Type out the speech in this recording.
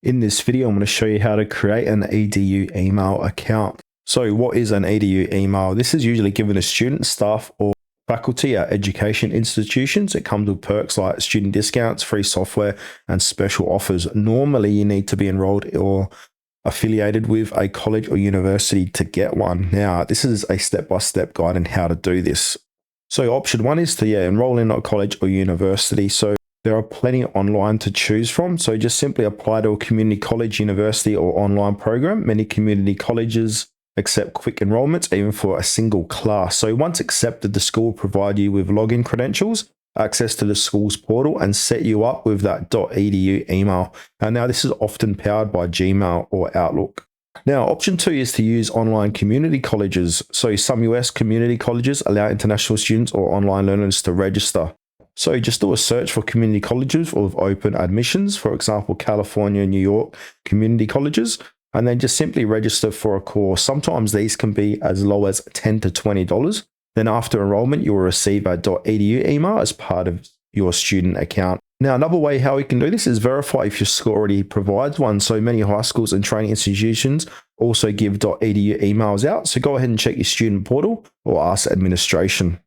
In this video, I'm going to show you how to create an EDU email account. So what is an EDU email? This is usually given to students, staff, or faculty at education institutions. It comes with perks like student discounts, free software, and special offers. Normally, you need to be enrolled or affiliated with a college or university to get one. Now, this is a step-by-step guide on how to do this. So option one is to enroll in a college or university. So there are plenty online to choose from. So just simply apply to a community college, university, or online program. Many community colleges accept quick enrollments, even for a single class. So once accepted, the school will provide you with login credentials, access to the school's portal, and set you up with that .edu email. And now this is often powered by Gmail or Outlook. Now, option two is to use online community colleges. So some US community colleges allow international students or online learners to register. So just do a search for community colleges with open admissions, for example, California, New York community colleges, and then just simply register for a course. Sometimes these can be as low as $10 to $20. Then after enrollment, you will receive a .edu email as part of your student account. Now, another way how we can do this is verify if your school already provides one. So many high schools and training institutions also give .edu emails out. So go ahead and check your student portal or ask administration.